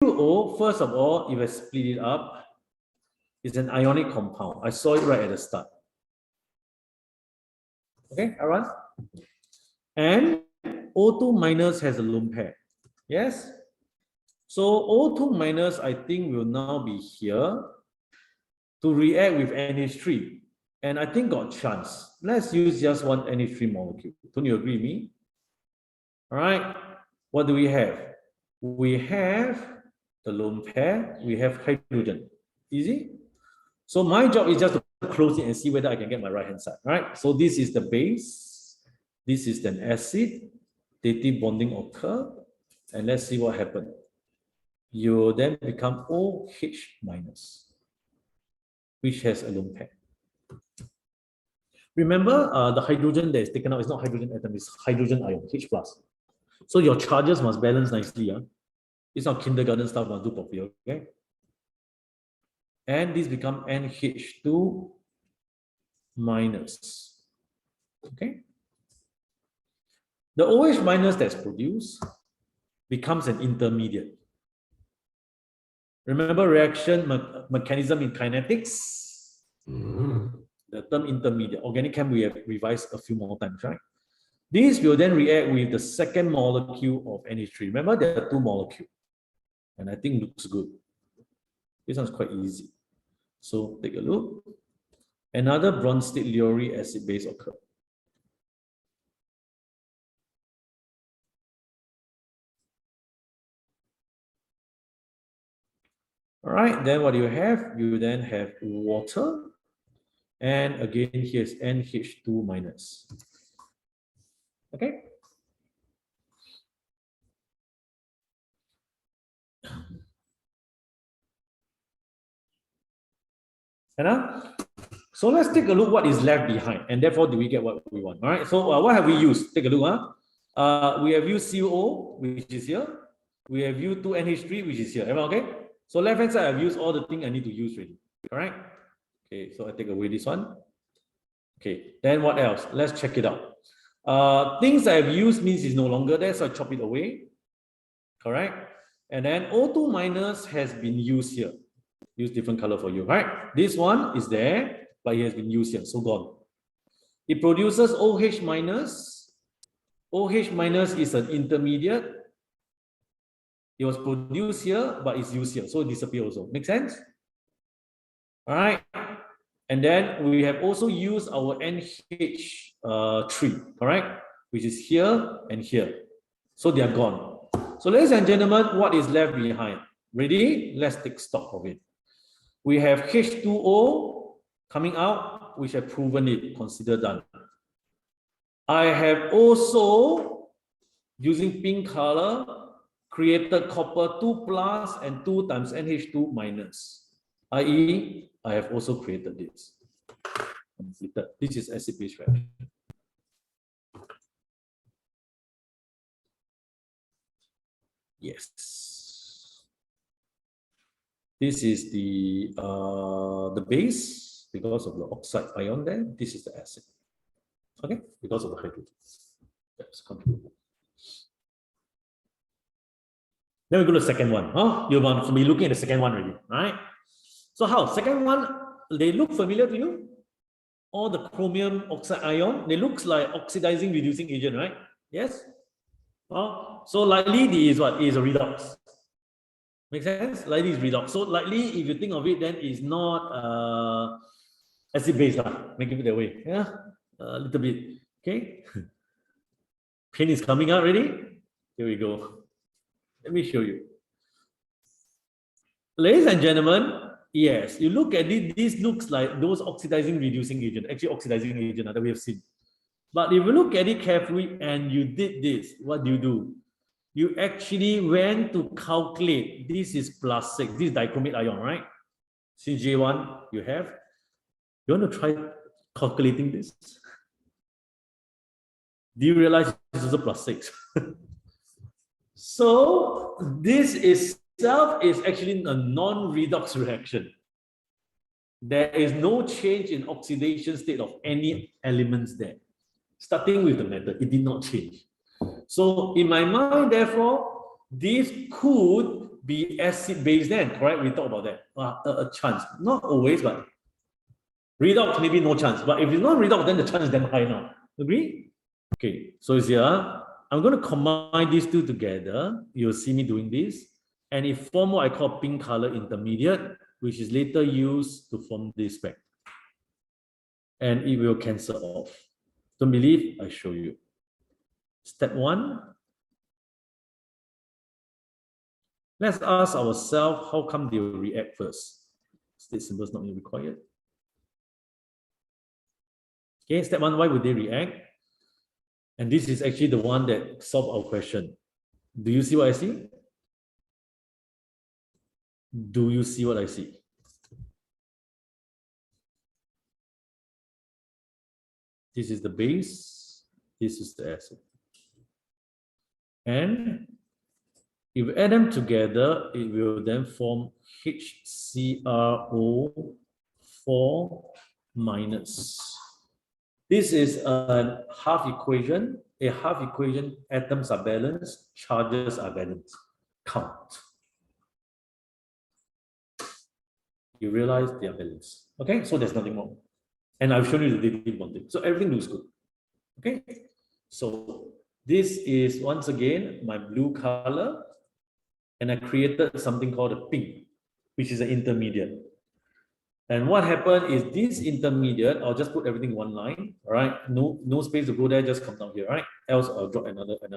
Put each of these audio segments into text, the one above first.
CuO, first of all, if I split it up, is an ionic compound. I saw it right at the start. Okay, everyone? And O2 minus has a lone pair. Yes? So O2 minus, I think, will now be here to react with NH3. And I think got chance. Let's use just one NH3 molecule. Don't you agree with me? All right. What do we have? We have the lone pair. We have hydrogen. Easy? So my job is just to close it and see whether I can get my right-hand side. Right? So this is the base. This is an acid. Dative bonding occur. And let's see what happens. You then become OH minus, which has a lone pair. Remember, the hydrogen that is taken out is not hydrogen atom, it's hydrogen ion, H+. So your charges must balance nicely. It's not kindergarten stuff, must do properly, okay? And this become NH2 minus, okay? The OH minus that's produced becomes an intermediate. Remember reaction mechanism in kinetics? The term intermediate. Organic chem we have revised a few more times, right? This will then react with the second molecule of NH3. Remember, there are two molecules. And I think looks good. This one's quite easy. So take a look. Another Bronsted Lowry acid base occur. All right, then what do you have? You then have water. And again, here's NH2 minus. Okay. So let's take a look what is left behind, and therefore do we get what we want. All right. So what have we used? Take a look. We have used CuO, which is here. We have used 2NH3, which is here. Everyone okay? So left hand side, I've used all the things I need to use really. All right. Okay. So I take away this one. Okay. Then what else? Let's check it out. Things I've used means it's no longer there, so I chop it away. Correct. And then O2 minus has been used here. Use different color for you, right? This one is there, but it has been used here, so gone. It produces OH minus. OH minus is an intermediate. It was produced here, but it's used here, so it disappears also. Make sense? All right. And then we have also used our NH3, correct? Which is here and here. So they are gone. So ladies and gentlemen, what is left behind? Ready? Let's take stock of it. We have H2O coming out, which have proven it, consider done. I have also, using pink color, created copper 2+ and 2 times NH2 minus, i.e., I have also created this. This is acid-base reaction. Yes. This is the base because of the oxide ion there. This is the acid. Okay, because of the hydrogen. Let's continue. Then we go to the second one. You want to be looking at the second one already, right? So how? Second one, they look familiar to you? All the chromium oxide ion, they looks like oxidizing reducing agent, right? Yes? So likely this is what? Is a redox. Make sense? Likely is redox. So likely, if you think of it, then it's not acid base. Make it that way. Yeah, a little bit. Okay. Paint is coming out already. Here we go. Let me show you. Ladies and gentlemen, yes, you look at it, this looks like those oxidizing reducing agent, actually oxidizing agent that we have seen. But if you look at it carefully and you did this, what do? You actually went to calculate, this is +6, this is dichromate ion, right? Since J1 you have. You want to try calculating this? Do you realize this is a +6? So this itself is actually a non-redox reaction. There is no change in oxidation state of any elements there. Starting with the metal, it did not change. So in my mind, therefore, this could be acid base then, correct? We talked about that. A chance, not always, but redox maybe no chance. But if it's not redox, then the chance is damn high now. Agree? Okay, so it's here. I'm going to combine these two together. You'll see me doing this. And it forms what I call pink color intermediate, which is later used to form this back. And it will cancel off. Don't believe? I show you. Step 1. Let's ask ourselves, how come they will react first? State symbol is not required. Okay, step 1, why would they react? And this is actually the one that solves our question. Do you see what I see? Do you see what I see? This is the base, this is the acid. And if we add them together, it will then form HCrO4 minus. This is a half equation. A half equation, atoms are balanced, charges are balanced. Count. You realize they are balanced. Okay, so there's nothing wrong. And I've shown you the dative bonding. So everything looks good. Okay, so this is once again my blue color. And I created something called a pink, which is an intermediate. And what happened is this intermediate, I'll just put everything in one line, all right? No space to go there, just come down here, right? Else I'll drop another time.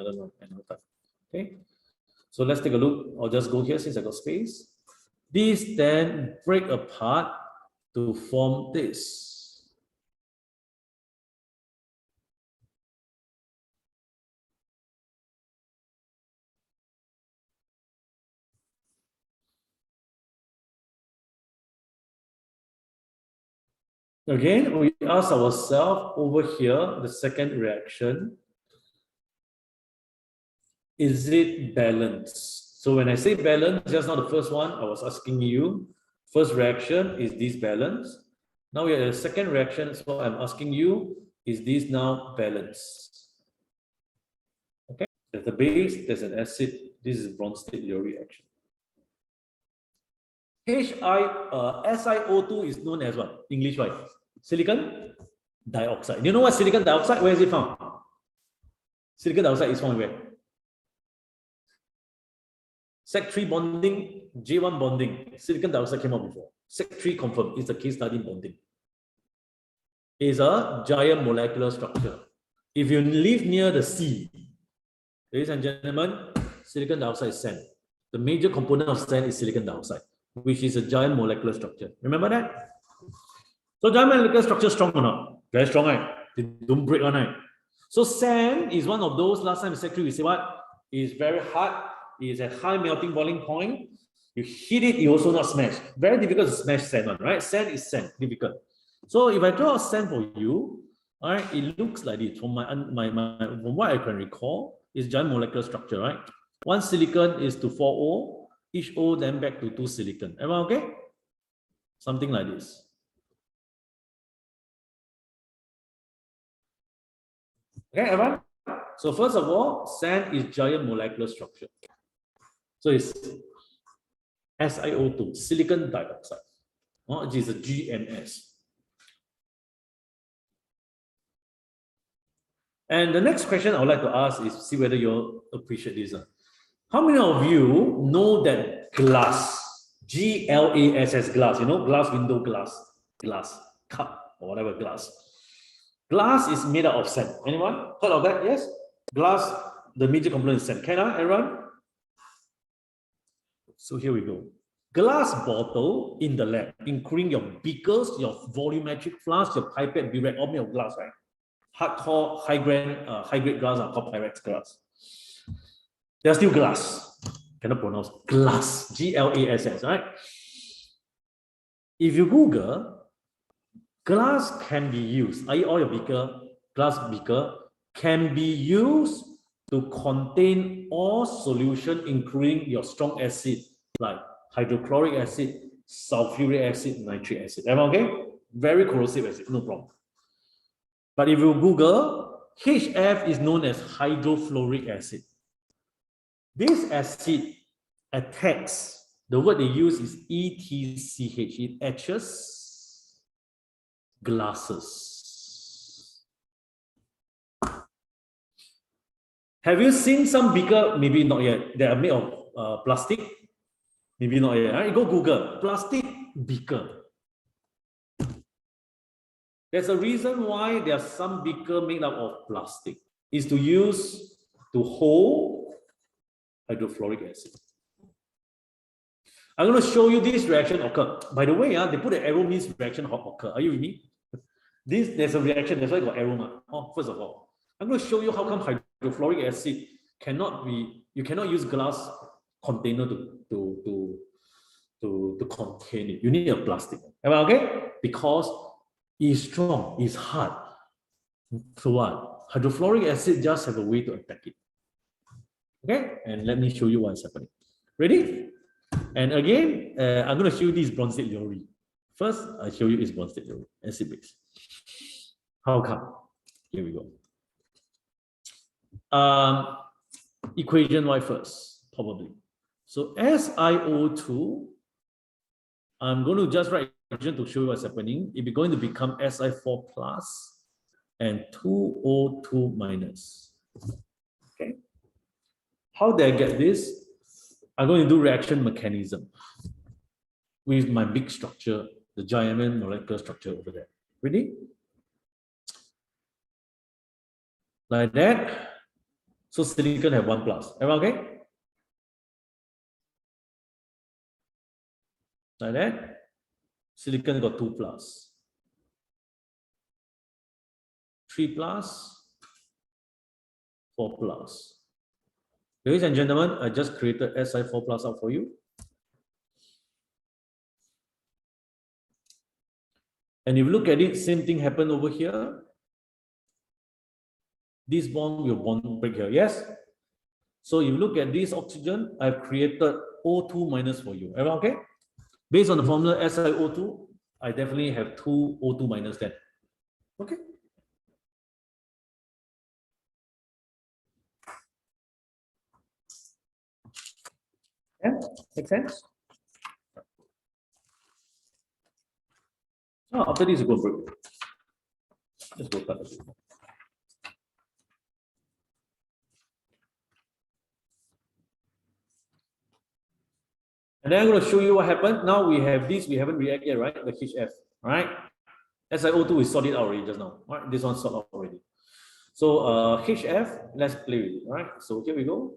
Okay. So let's take a look. I'll just go here since I got space. These then break apart to form this. Again, we ask ourselves over here, the second reaction, is it balanced? So when I say balanced, just now the first one, I was asking you, first reaction, is this balanced? Now we have a second reaction, so I'm asking you, is this now balanced? Okay, there's a base, there's an acid, this is Bronsted Lowry reaction. SiO2 is known as what? English wise? Silicon dioxide. Do you know what silicon dioxide? Where is it found? Silicon dioxide is found where? Sec3 bonding, J1 bonding. Silicon dioxide came out before. Sec3 confirmed. It's a case study in bonding. It's a giant molecular structure. If you live near the sea, ladies and gentlemen, silicon dioxide is sand. The major component of sand is silicon dioxide, which is a giant molecular structure. Remember that? So giant molecular structure strong or not? Very strong, right? They don't break on, right? So sand is one of those, last time in Sec3 we say what? It's very hard, it's a high melting boiling point. You hit it, you also not smash. Very difficult to smash sand on, right? Sand is sand, difficult. So if I draw a sand for you, all right, it looks like this. From from what I can recall, is giant molecular structure, right? One silicon is to 4 O, each O then back to 2 silicon. Everyone okay? Something like this. Okay, everyone? So first of all, sand is giant molecular structure. So it's SiO2, silicon dioxide, which is a GMS. And the next question I would like to ask is, see whether you'll appreciate this. How many of you know that glass, G-L-A-S-S, glass, you know, glass window glass, cup, or whatever glass. Glass is made out of sand. Anyone heard of that? Yes? Glass, the major component is sand. Can I, everyone? So here we go. Glass bottle in the lab, including your beakers, your volumetric flask, your pipette, burette, all made of glass, right? Hardcore, high-grade glass are called Pyrex glass. They're still glass. Cannot pronounce glass. G-L-A-S-S, right? If you Google, glass can be used, i.e. all your beaker, glass beaker, can be used to contain all solution, including your strong acid, like hydrochloric acid, sulfuric acid, nitric acid. Everyone okay? Very corrosive acid, no problem. But if you Google, HF is known as hydrofluoric acid. This acid attacks, the word they use is ETCH. It etches glasses. Have you seen some beaker? Maybe not yet. They are made of plastic. Maybe not yet. Right? Go Google plastic beaker. There's a reason why there are some beaker made up of plastic. Is to use to hold hydrofluoric acid. I'm going to show you this reaction occur. By the way, they put an arrow means reaction occur. Are you with me? There's a reaction. That's why I got arrow mark. First of all, I'm going to show you how come hydrofluoric acid cannot be. You cannot use glass container to contain it. You need a plastic. Am I okay? Because it's strong, it's hard. So what? Hydrofluoric acid just have a way to attack it. Okay, and let me show you what's happening. Ready? And again, I'm going to show you this Bronsted Lowry. First, I'll show you is Bronsted Lowry, acid base. How come? Here we go. Equation Y first, probably. So SiO2, I'm going to just write equation to show you what's happening. It is going to become Si4 plus and 2O2 minus. Okay. How did I get this? I'm going to do reaction mechanism with my big structure, the giant molecular structure over there. Ready? Like that. So silicon have 1 plus. Everyone okay? Like that. Silicon got 2 plus. 3 plus. 4 plus. Ladies and gentlemen, I just created Si4 plus out for you. And if you look at it, same thing happened over here. This bond will bond break here, yes? So if you look at this oxygen, I've created O2 minus for you. Everyone okay? Based on the formula SiO2, I definitely have 2 O2 minus then. Okay? Yeah, make sense? Oh, after this, you go break. Just go cut it. And then I'm going to show you what happened. Now we have this, we haven't reacted yet, right? The HF, right? SiO2 is sorted out already just now, right? This one sorted out already. So HF, let's play with it, right? So here we go.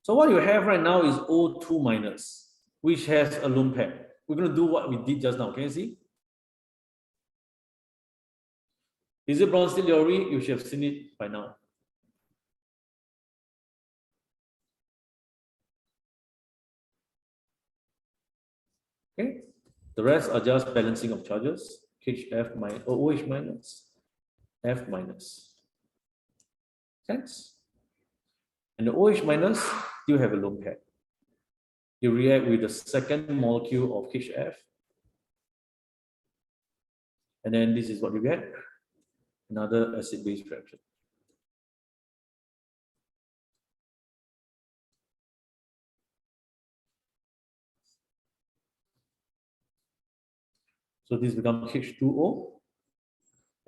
So what you have right now is O2 minus, which has a lone pair. We're going to do what we did just now. Can you see? Is it Bronsted Lowry? You should have seen it by now. Okay. The rest are just balancing of charges. HF minus, OH minus, F minus. Sense? And the OH minus still have a lone pair. You react with the second molecule of HF. And then this is what you get. Another acid-base reaction. So this becomes H2O,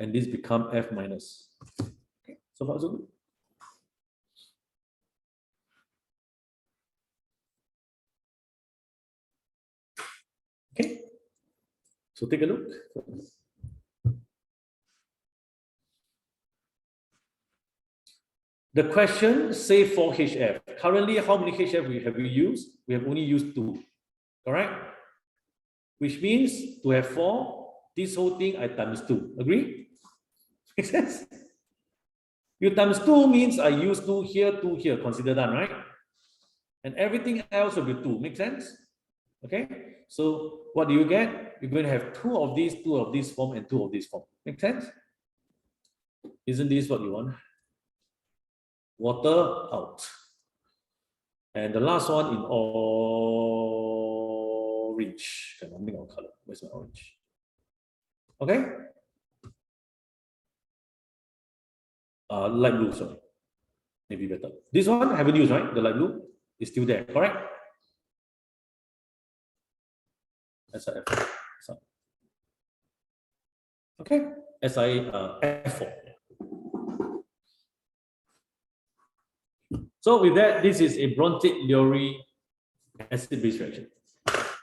and this becomes F minus. Okay, so far so good. Okay, so take a look. The question say 4 HF. Currently, how many HF have we used? We have only used 2, correct? Which means to have 4, this whole thing I times 2. Agree? Makes sense? You times 2 means I use 2 here, 2 here. Consider that, right? And everything else will be 2. Make sense? Okay? So what do you get? You're going to have 2 of these form, and 2 of this form. Make sense? Isn't this what you want? Water out. And the last one in orange. Okay, I'm making our color. Where's my orange? Okay. Light blue, sorry. Maybe better. This one I haven't used, right? The light blue is still there, correct? SiF4. Okay, SiF4. So with that, this is a Bronsted Lowry acid-base reaction. If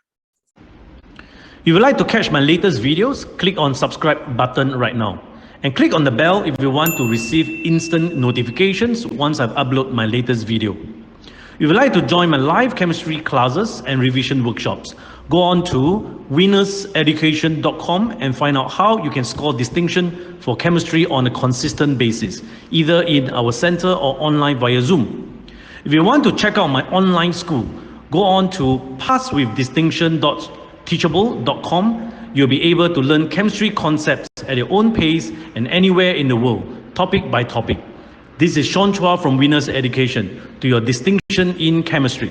you would like to catch my latest videos, click on subscribe button right now. And click on the bell if you want to receive instant notifications once I've uploaded my latest video. If you would like to join my live chemistry classes and revision workshops, go on to winnerseducation.com and find out how you can score distinction for chemistry on a consistent basis, either in our center or online via Zoom. If you want to check out my online school, go on to passwithdistinction.teachable.com. You'll be able to learn chemistry concepts at your own pace and anywhere in the world, topic by topic. This is Chua from Winners Education, to your distinction in chemistry.